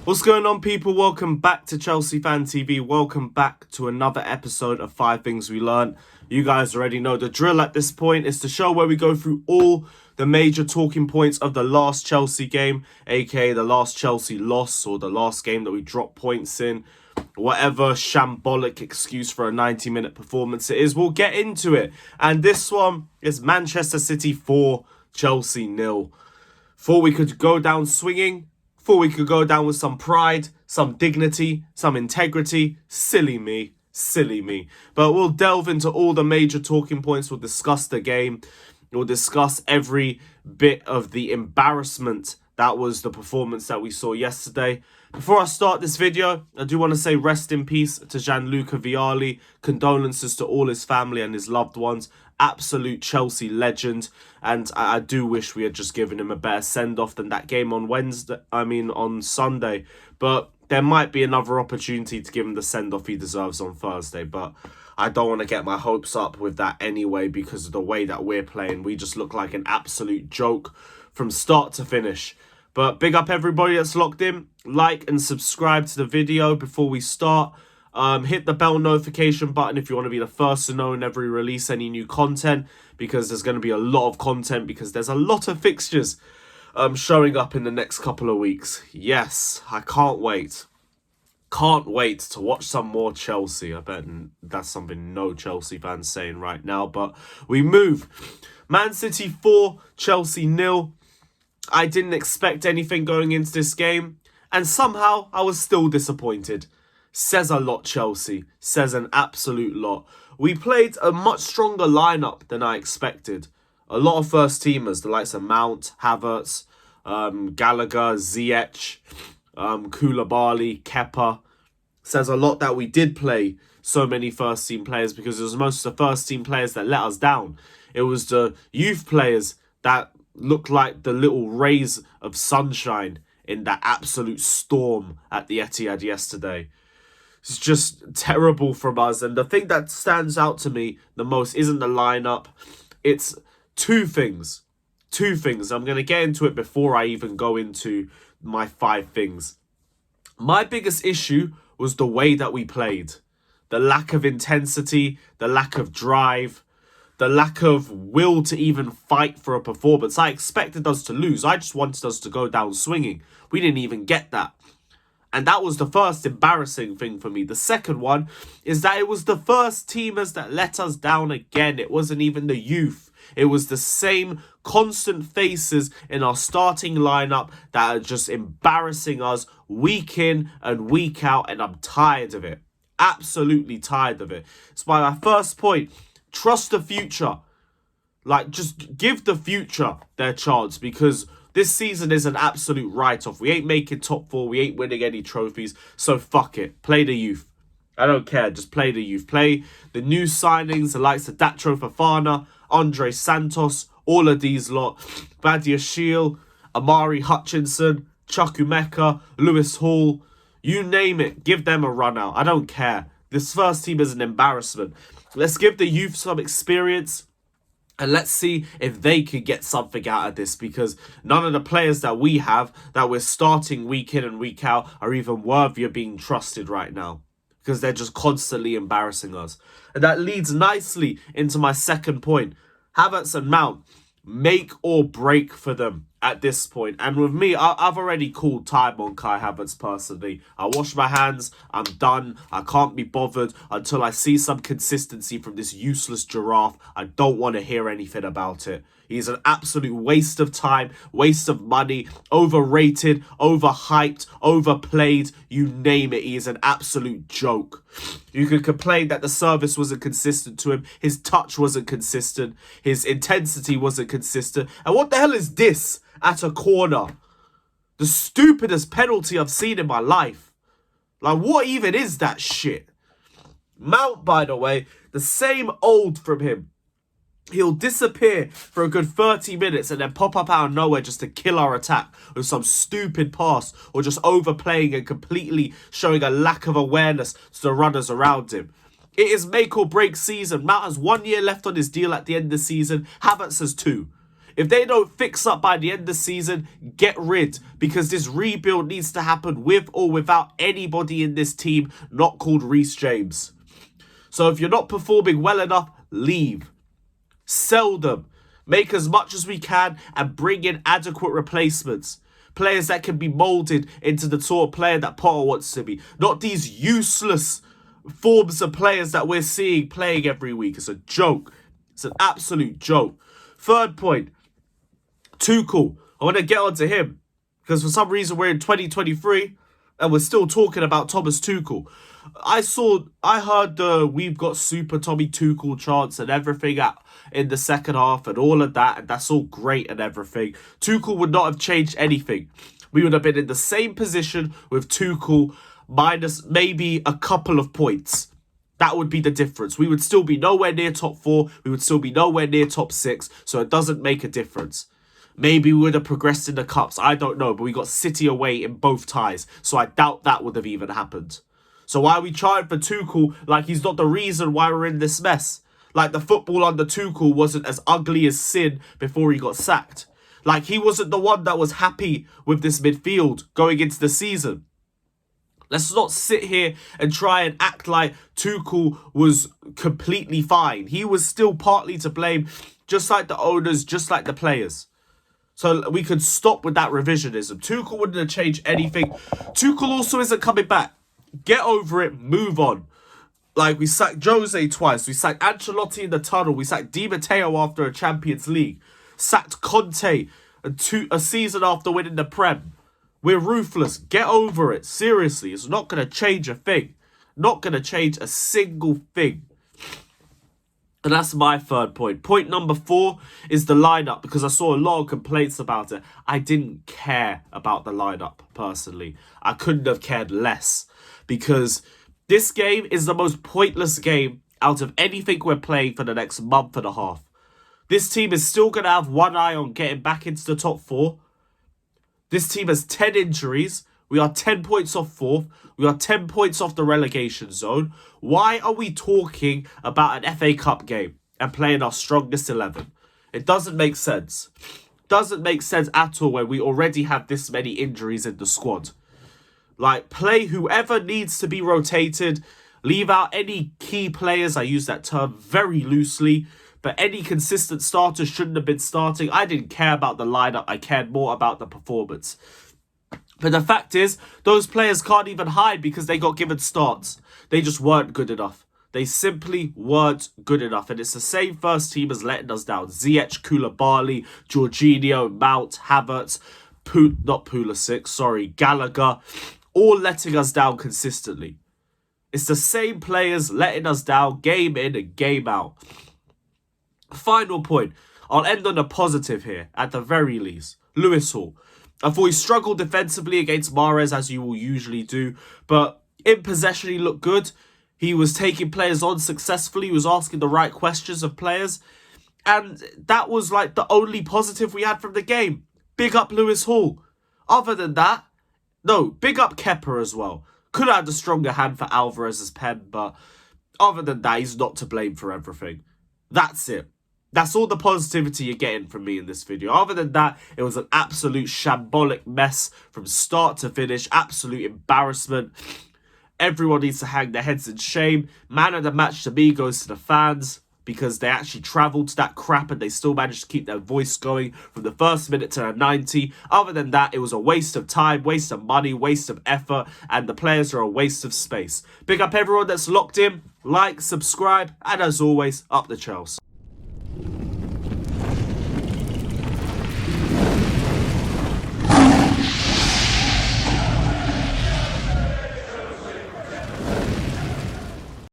What's going on, people? Welcome back to Chelsea Fan TV. Welcome back to another episode of 5 Things We Learned. You guys already know the drill at this point. It's the show where we go through all the major talking points of the last Chelsea game, aka the last Chelsea loss or the last game that we dropped points in. Whatever shambolic excuse for a 90-minute performance it is, we'll get into it. And this one is Manchester City 4, Chelsea 0. Thought we could go down swinging. Thought we could go down with some pride, some dignity, some integrity. Silly me. But we'll delve into all the major talking points. We'll discuss the game. We'll discuss every bit of the embarrassment that was the performance that we saw yesterday. Before I start this video, I do want to say rest in peace to Gianluca Vialli. Condolences to all his family and his loved ones. Absolute Chelsea legend. And I do wish we had just given him a better send-off than that game on Sunday. But there might be another opportunity to give him the send-off he deserves on Thursday. But I don't want to get my hopes up with that anyway because of the way that we're playing. We just look like an absolute joke from start to finish. But big up everybody that's locked in. Like and subscribe to the video before we start. Hit the bell notification button if you want to be the first to know whenever we release any new content, because there's going to be a lot of content because there's a lot of fixtures showing up in the next couple of weeks. Yes, I can't wait. Can't wait to watch some more Chelsea. I bet that's something no Chelsea fans saying right now, but we move. Man City 4, Chelsea 0. I didn't expect anything going into this game, and somehow I was still disappointed. Says a lot, Chelsea. Says an absolute lot. We played a much stronger lineup than I expected. A lot of first teamers, the likes of Mount, Havertz, Gallagher, Ziyech, Koulibaly, Kepa. Says a lot that we did play so many first team players because it was most of the first team players that let us down. It was the youth players that looked like the little rays of sunshine in that absolute storm at the Etihad yesterday. It's just terrible from us. And the thing that stands out to me the most isn't the lineup. It's two things. I'm going to get into it before I even go into my 5 things. My biggest issue was the way that we played. The lack of intensity, the lack of drive, the lack of will to even fight for a performance. I expected us to lose. I just wanted us to go down swinging. We didn't even get that. And that was the first embarrassing thing for me. The second one is that it was the first teamers that let us down again. It wasn't even the youth. It was the same constant faces in our starting lineup that are just embarrassing us week in and week out. And I'm tired of it. Absolutely tired of it. It's my first point. Trust the future. Just give the future their chance, because this season is an absolute write-off. We ain't making top 4. We ain't winning any trophies. So fuck it. Play the youth. I don't care. Just play the youth. Play the new signings, the likes of Datro Fofana, Andre Santos, all of these lot. Badia Shield, Amari Hutchinson, Chukwuemeka, Lewis Hall. You name it. Give them a run out. I don't care. This first team is an embarrassment. Let's give the youth some experience. And let's see if they could get something out of this, because none of the players that we have, that we're starting week in and week out, are even worthy of being trusted right now, because they're just constantly embarrassing us. And that leads nicely into my second point. Havertz and Mount, make or break for them at this point. And with me, I've already called time on Kai Havertz personally. I wash my hands. I'm done. I can't be bothered until I see some consistency from this useless giraffe. I don't want to hear anything about it. He's an absolute waste of time, waste of money, overrated, overhyped, overplayed, you name it. He is an absolute joke. You could complain that the service wasn't consistent to him, his touch wasn't consistent, his intensity wasn't consistent. And what the hell is this at a corner? The stupidest penalty I've seen in my life. What even is that shit? Mount, by the way, the same old from him. He'll disappear for a good 30 minutes and then pop up out of nowhere just to kill our attack with some stupid pass or just overplaying and completely showing a lack of awareness to the runners around him. It is make or break season. Mount has 1 year left on his deal at the end of the season. Havertz has 2. If they don't fix up by the end of the season, get rid, because this rebuild needs to happen with or without anybody in this team not called Reece James. So if you're not performing well enough, leave. Sell them. Make as much as we can and bring in adequate replacements. Players that can be moulded into the sort of player that Potter wants to be. Not these useless forms of players that we're seeing playing every week. It's a joke. It's an absolute joke. Third point. Tuchel. I want to get onto him because for some reason we're in 2023 and we're still talking about Thomas Tuchel. I heard the "we've got Super Tommy Tuchel" chants and everything in the second half and all of that, and that's all great and everything. Tuchel would not have changed anything. We would have been in the same position with Tuchel minus maybe a couple of points. That would be the difference. We would still be nowhere near top 4. We would still be nowhere near top 6. So it doesn't make a difference. Maybe we would have progressed in the cups. I don't know. But we got City away in both ties. So I doubt that would have even happened. So why are we trying for Tuchel like he's not the reason why we're in this mess? Like the football under Tuchel wasn't as ugly as sin before he got sacked. Like he wasn't the one that was happy with this midfield going into the season. Let's not sit here and try and act like Tuchel was completely fine. He was still partly to blame, just like the owners, just like the players. So we could stop with that revisionism. Tuchel wouldn't have changed anything. Tuchel also isn't coming back. Get over it. Move on. Like, we sacked Jose twice. We sacked Ancelotti in the tunnel. We sacked Di Matteo after a Champions League. Sacked Conte a season after winning the Prem. We're ruthless. Get over it. Seriously, it's not going to change a thing. Not going to change a single thing. And that's my third point. Point number 4 is the lineup, because I saw a lot of complaints about it. I didn't care about the lineup, personally. I couldn't have cared less, because this game is the most pointless game out of anything we're playing for the next month and a half. This team is still going to have one eye on getting back into the top 4. This team has 10 injuries. We are 10 points off 4th. We are 10 points off the relegation zone. Why are we talking about an FA Cup game and playing our strongest 11? It doesn't make sense. Doesn't make sense at all when we already have this many injuries in the squad. Like, play whoever needs to be rotated. Leave out any key players. I use that term very loosely. But any consistent starters shouldn't have been starting. I didn't care about the lineup. I cared more about the performance. But the fact is, those players can't even hide because they got given starts. They just weren't good enough. They simply weren't good enough. And it's the same first team as letting us down. Ziyech, Koulibaly, Jorginho, Mount, Havertz, Gallagher. All letting us down consistently. It's the same players letting us down game in and game out. Final point. I'll end on a positive here, at the very least. Lewis Hall. I thought he struggled defensively against Mahrez, as you will usually do. But in possession, he looked good. He was taking players on successfully. He was asking the right questions of players. And that was like the only positive we had from the game. Big up Lewis Hall. Other than that, no, big up Kepa as well. Could have had a stronger hand for Alvarez's pen, but other than that, he's not to blame for everything. That's it. That's all the positivity you're getting from me in this video. Other than that, it was an absolute shambolic mess from start to finish. Absolute embarrassment. Everyone needs to hang their heads in shame. Man of the match to me goes to the fans, because they actually travelled to that crap and they still managed to keep their voice going from the first minute to the 90. Other than that, it was a waste of time, waste of money, waste of effort, and the players are a waste of space. Big up everyone that's locked in. Like, subscribe, and as always, up the Chelsea.